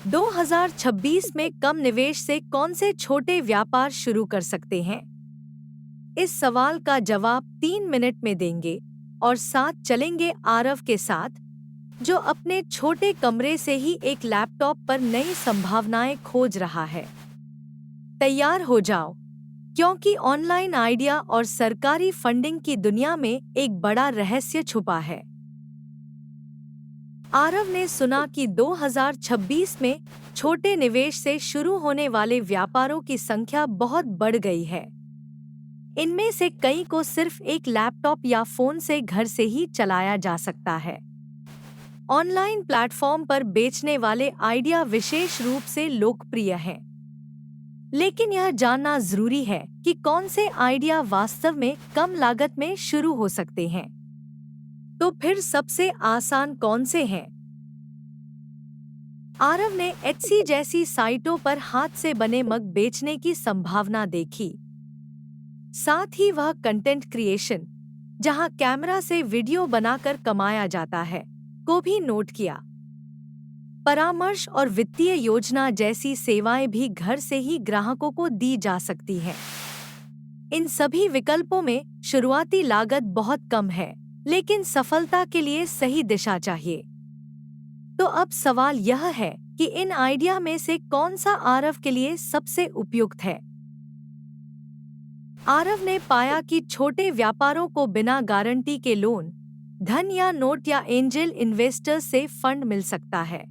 2026 में कम निवेश से कौन से छोटे व्यापार शुरू कर सकते हैं? इस सवाल का जवाब 3 मिनट में देंगे और साथ चलेंगे आरव के साथ, जो अपने छोटे कमरे से ही एक लैपटॉप पर नई संभावनाएं खोज रहा है। तैयार हो जाओ, क्योंकि ऑनलाइन आइडिया और सरकारी फंडिंग की दुनिया में एक बड़ा रहस्य छुपा है। आरव ने सुना कि 2026 में छोटे निवेश से शुरू होने वाले व्यापारों की संख्या बहुत बढ़ गई है। इनमें से कई को सिर्फ एक लैपटॉप या फोन से घर से ही चलाया जा सकता है। ऑनलाइन प्लेटफॉर्म पर बेचने वाले आइडिया विशेष रूप से लोकप्रिय हैं। लेकिन यह जानना जरूरी है कि कौन से आइडिया वास्तव में कम लागत में शुरू हो सकते हैं। तो फिर सबसे आसान कौन से हैं? आरव ने एटसी जैसी साइटों पर हाथ से बने मग बेचने की संभावना देखी। साथ ही वह कंटेंट क्रिएशन, जहां कैमरा से वीडियो बनाकर कमाया जाता है, को भी नोट किया। परामर्श और वित्तीय योजना जैसी सेवाएं भी घर से ही ग्राहकों को दी जा सकती हैं। इन सभी विकल्पों में शुरुआती लागत बहुत कम है, लेकिन सफलता के लिए सही दिशा चाहिए। तो अब सवाल यह है कि इन आइडिया में से कौन सा आरव के लिए सबसे उपयुक्त है। आरव ने पाया कि छोटे व्यापारों को बिना गारंटी के लोन, धन या नोट या एंजल इन्वेस्टर्स से फंड मिल सकता है।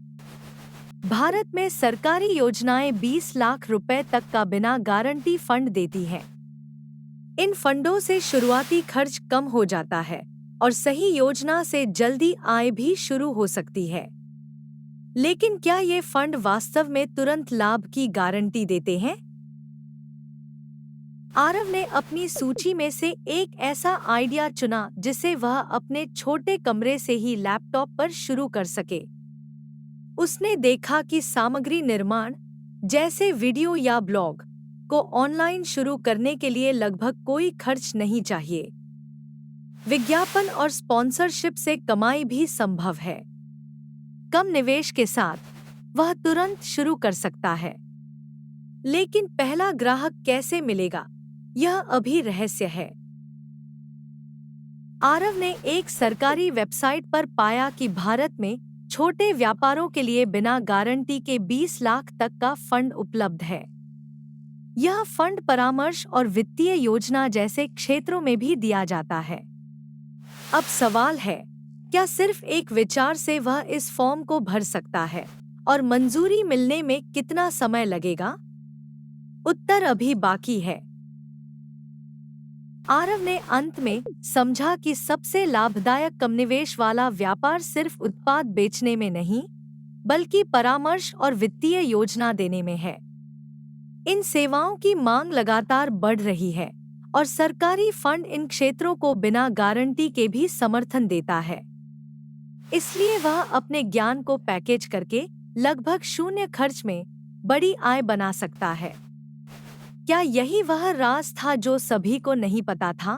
भारत में सरकारी योजनाएं 20 लाख रुपए तक का बिना गारंटी फंड देती हैं। इन फंडों से शुरुआती खर्च कम हो जाता है और सही योजना से जल्दी आय भी शुरू हो सकती है। लेकिन क्या ये फंड वास्तव में तुरंत लाभ की गारंटी देते हैं? आरव ने अपनी सूची में से एक ऐसा आइडिया चुना जिसे वह अपने छोटे कमरे से ही लैपटॉप पर शुरू कर सके। उसने देखा कि सामग्री निर्माण, जैसे वीडियो या ब्लॉग, को ऑनलाइन शुरू करने के लिए लगभग कोई खर्च नहीं चाहिए। विज्ञापन और स्पॉन्सरशिप से कमाई भी संभव है। कम निवेश के साथ वह तुरंत शुरू कर सकता है। लेकिन पहला ग्राहक कैसे मिलेगा, यह अभी रहस्य है। आरव ने एक सरकारी वेबसाइट पर पाया कि भारत में छोटे व्यापारों के लिए बिना गारंटी के 20 लाख तक का फंड उपलब्ध है। यह फंड परामर्श और वित्तीय योजना जैसे क्षेत्रों में भी दिया जाता है। अब सवाल है, क्या सिर्फ एक विचार से वह इस फॉर्म को भर सकता है और मंजूरी मिलने में कितना समय लगेगा? उत्तर अभी बाकी है। आरव ने अंत में समझा कि सबसे लाभदायक कम निवेश वाला व्यापार सिर्फ उत्पाद बेचने में नहीं, बल्कि परामर्श और वित्तीय योजना देने में है। इन सेवाओं की मांग लगातार बढ़ रही है और सरकारी फंड इन क्षेत्रों को बिना गारंटी के भी समर्थन देता है। इसलिए वह अपने ज्ञान को पैकेज करके लगभग शून्य खर्च में बड़ी आय बना सकता है। क्या यही वह राज था जो सभी को नहीं पता था?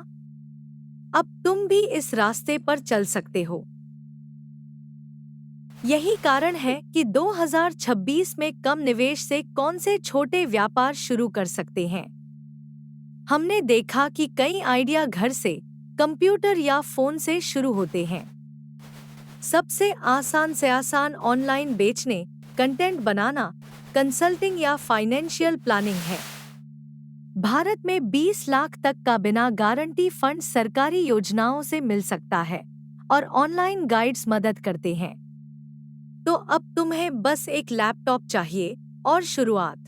अब तुम भी इस रास्ते पर चल सकते हो। यही कारण है कि 2026 में कम निवेश से कौन से छोटे व्यापार शुरू कर सकते हैं। हमने देखा कि कई आइडिया घर से, कंप्यूटर या फोन से शुरू होते हैं। सबसे आसान से आसान ऑनलाइन बेचने, कंटेंट बनाना, कंसल्टिंग या फाइनेंशियल प्लानिंग है। भारत में 20 लाख तक का बिना गारंटी फंड सरकारी योजनाओं से मिल सकता है और ऑनलाइन गाइड्स मदद करते हैं। तो अब तुम्हें बस एक लैपटॉप चाहिए और शुरुआत।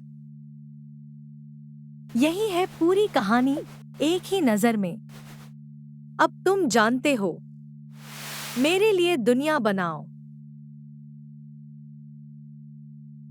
यही है पूरी कहानी एक ही नज़र में। अब तुम जानते हो। मेरे लिए दुनिया बनाओ।